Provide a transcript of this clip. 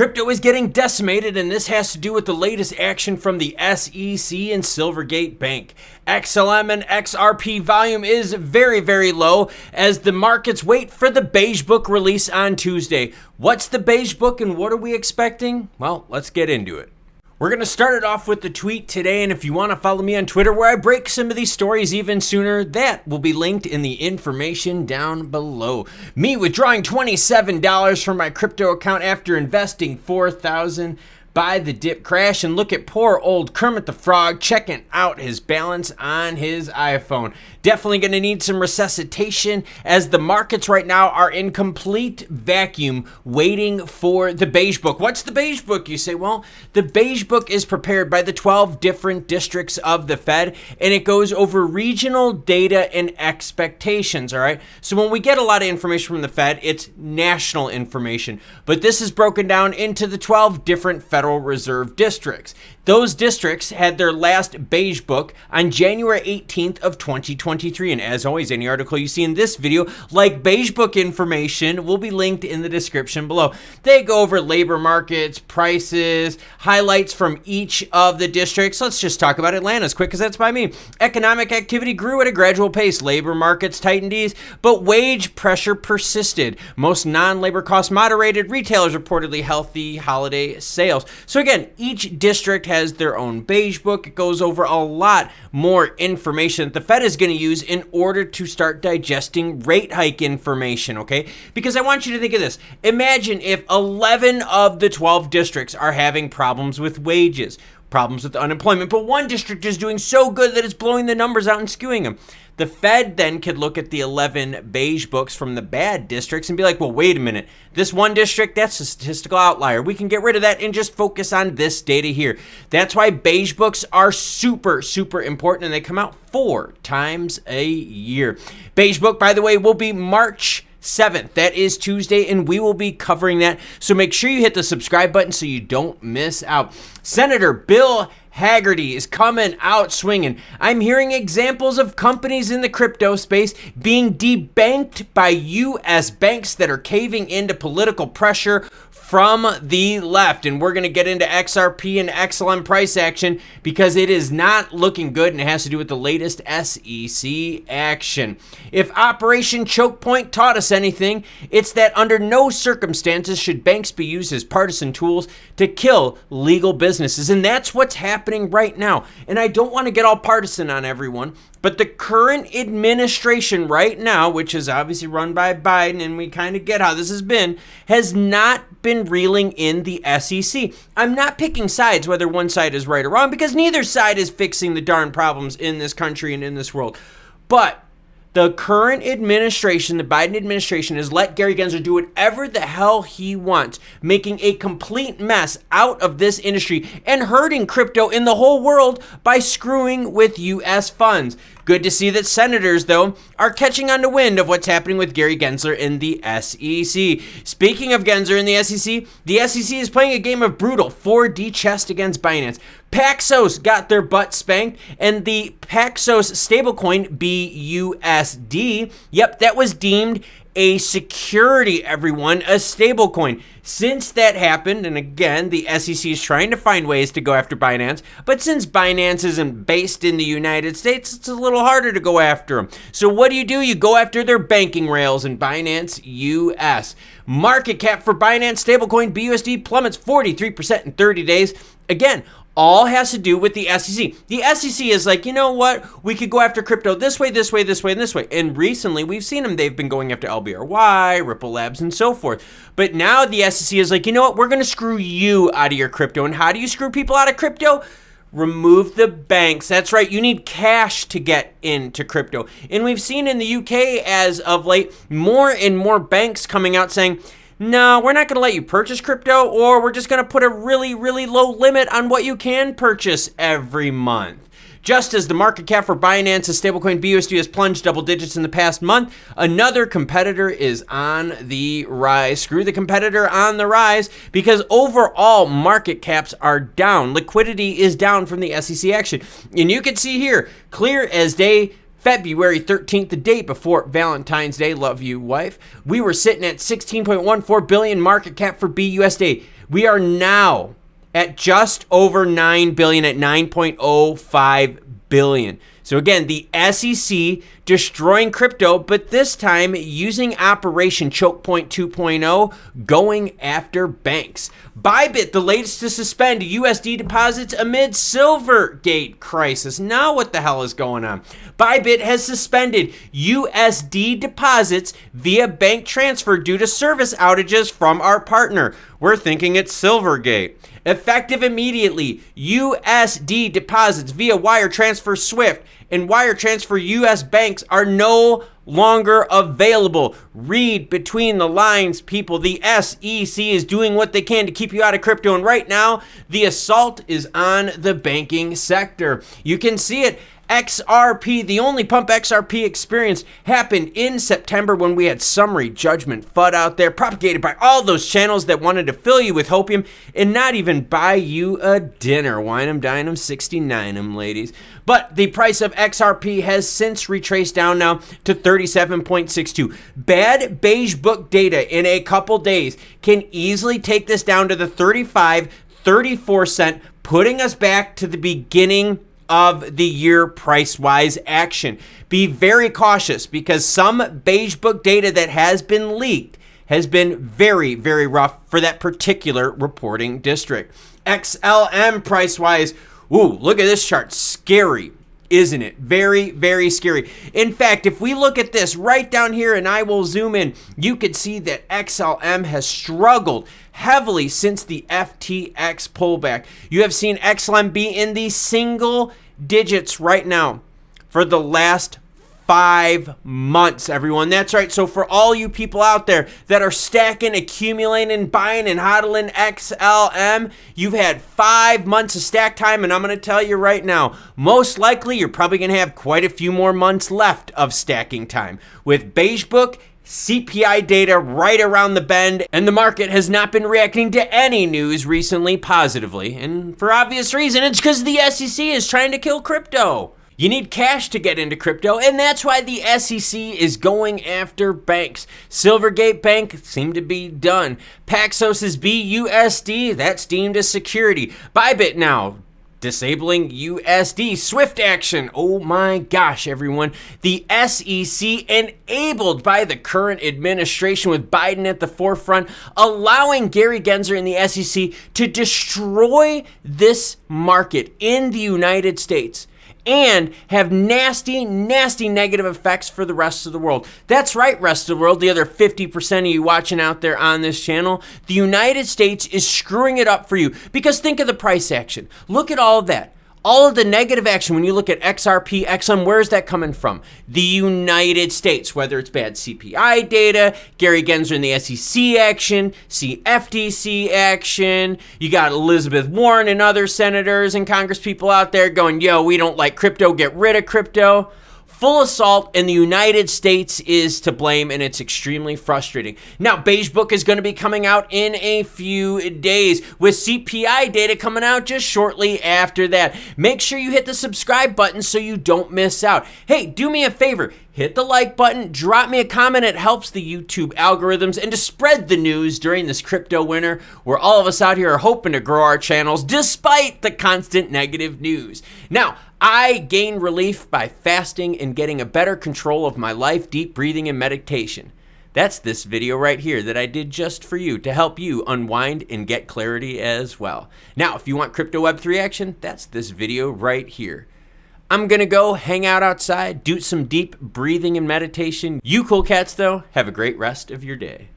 Crypto is getting decimated, and this has to do with the latest action from the SEC and Silvergate Bank. XLM and XRP volume is very, very low as the markets wait for the Beige book release on Tuesday. What's the Beige book and what are we expecting? Well, let's get into it. We're going to start it off with the tweet today, and if you want to follow me on Twitter where I break some of these stories even sooner, that will be linked in the information down below. Me withdrawing $27 from my crypto account after investing $4,000 by the dip crash, and look at poor old Kermit the Frog checking out his balance on his iPhone. Definitely going to need some resuscitation as the markets right now are in complete vacuum waiting for the Beige book. What's the Beige book, you say? Well, the Beige book is prepared by the 12 different districts of the Fed, and it goes over regional data and expectations, all right? So when we get a lot of information from the Fed, it's national information, but this is broken down into the 12 different Federal Reserve districts. Those districts had their last Beige book on January 18th of 2023. And as always, any article you see in this video, like Beige book information, will be linked in the description below. They go over labor markets, prices, highlights from each of the districts. Let's just talk about Atlanta as quick because that's by me. Economic activity grew at a gradual pace. Labor markets tightened ease, but wage pressure persisted. Most non-labor costs moderated. Retailers reportedly healthy holiday sales. So again, each district has their own Beige book. It goes over a lot more information that the Fed is going to use in order to start digesting rate hike information, okay? Because I want you to think of this. Imagine if 11 of the 12 districts are having problems with wages, problems with unemployment, but one district is doing so good that it's blowing the numbers out and skewing them. The Fed then could look at the 11 Beige books from the bad districts and be like, well, wait a minute. This one district, that's a statistical outlier. We can get rid of that and just focus on this data here. That's why Beige books are super, super important, and they come out 4 times a year. Beige book, by the way, will be March 7th. That is Tuesday, and we will be covering that. So make sure you hit the subscribe button so you don't miss out. Senator Bill Haggerty is coming out swinging. I'm hearing examples of companies in the crypto space being debanked by U.S. banks that are caving into political pressure from the left. And we're going to get into XRP and XLM price action because it is not looking good, and it has to do with the latest SEC action. If Operation Choke Point taught us anything, it's that under no circumstances should banks be used as partisan tools to kill legal businesses. And that's what's happening right now. And I don't want to get all partisan on everyone, but the current administration right now, which is obviously run by Biden, and we kind of get how this has not been reeling in the SEC. I'm not picking sides, whether one side is right or wrong, because neither side is fixing the darn problems in this country and in this world. But the current administration, the Biden administration, has let Gary Gensler do whatever the hell he wants, making a complete mess out of this industry and hurting crypto in the whole world by screwing with U.S. funds. Good to see that senators, though, are catching on to wind of what's happening with Gary Gensler in the SEC. Speaking of Gensler in the SEC is playing a game of brutal 4D chess against Binance. Paxos got their butt spanked, and the Paxos stablecoin BUSD, yep, that was deemed a security, everyone, a stablecoin. Since that happened, and again, the SEC is trying to find ways to go after Binance, but since Binance isn't based in the United States, it's a little harder to go after them. So what do? You go after their banking rails in Binance US. Market cap for Binance stablecoin BUSD plummets 43% in 30 days. Again, all has to do with the SEC. The SEC is like, you know what? We could go after crypto this way, this way, this way, and this way. And recently, we've seen them. They've been going after LBRY, Ripple Labs, and so forth. But now the SEC is like, you know what? We're going to screw you out of your crypto. And how do you screw people out of crypto? Remove the banks. That's right. You need cash to get into crypto. And we've seen in the UK as of late, more and more banks coming out saying, no, we're not going to let you purchase crypto, or we're just going to put a really, really low limit on what you can purchase every month. Just as the market cap for Binance's stablecoin BUSD has plunged double digits in the past month, another competitor is on the rise. Screw the competitor on the rise, because overall market caps are down. Liquidity is down from the SEC action. And you can see here, clear as day, February 13th, the day before Valentine's Day, love you, wife, we were sitting at 16.14 billion market cap for BUSD. We are now at just over 9 billion at 9.05 billion. So again, the SEC destroying crypto, but this time using Operation Choke Point 2.0, going after banks. Bybit, the latest to suspend USD deposits amid Silvergate crisis. Now what the hell is going on? Bybit has suspended USD deposits via bank transfer due to service outages from our partner. We're thinking it's Silvergate. Effective immediately, USD deposits via wire transfer SWIFT and wire transfer US banks are no longer available. Read between the lines, people. The SEC is doing what they can to keep you out of crypto, and right now, the assault is on the banking sector. You can see it. XRP, the only pump XRP experience happened in September when we had summary judgment FUD out there propagated by all those channels that wanted to fill you with hopium and not even buy you a dinner. Wine 'em, dine 'em, 69 'em, ladies. But the price of XRP has since retraced down now to 37.62. Bad Beige book data in a couple days can easily take this down to the 35, 34 cent, putting us back to the beginning of the year price-wise action. Be very cautious because some Beige book data that has been leaked has been very, very rough for that particular reporting district. XLM price-wise, ooh, look at this chart. Scary, isn't it? Very, very scary. In fact, if we look at this right down here and I will zoom in, you could see that XLM has struggled heavily since the FTX pullback. You have seen XLM be in the single digits right now for the last 5 months, everyone. That's right. So for all you people out there that are stacking, accumulating, buying, and hodling XLM, you've had 5 months of stack time, and I'm going to tell you right now, most likely you're probably going to have quite a few more months left of stacking time. With Beige Book, CPI data right around the bend, and the market has not been reacting to any news recently positively. And for obvious reason, it's because the SEC is trying to kill crypto. You need cash to get into crypto, and that's why the SEC is going after banks. Silvergate Bank seemed to be done. Paxos is BUSD, that's deemed as security. Bybit now disabling USD. Swift action. Oh my gosh, everyone. The SEC, enabled by the current administration with Biden at the forefront, allowing Gary Gensler and the SEC to destroy this market in the United States and have nasty, nasty negative effects for the rest of the world. That's right, rest of the world, the other 50% of you watching out there on this channel. The United States is screwing it up for you because think of the price action. Look at all of that. All of the negative action, when you look at XRP, XM, where's that coming from? The United States, whether it's bad CPI data, Gary Gensler and the SEC action, CFTC action. You got Elizabeth Warren and other senators and congresspeople out there going, yo, we don't like crypto, get rid of crypto. Full assault, and the United States is to blame, and it's extremely frustrating. Now, Beige Book is going to be coming out in a few days with CPI data coming out just shortly after that. Make sure you hit the subscribe button so you don't miss out. Hey, do me a favor. Hit the like button, drop me a comment. It helps the YouTube algorithms and to spread the news during this crypto winter where all of us out here are hoping to grow our channels despite the constant negative news. Now, I gain relief by fasting and getting a better control of my life, deep breathing, and meditation. That's this video right here that I did just for you to help you unwind and get clarity as well. Now, if you want crypto Web3 action, that's this video right here. I'm going to go hang out outside, do some deep breathing and meditation. You cool cats, though, have a great rest of your day.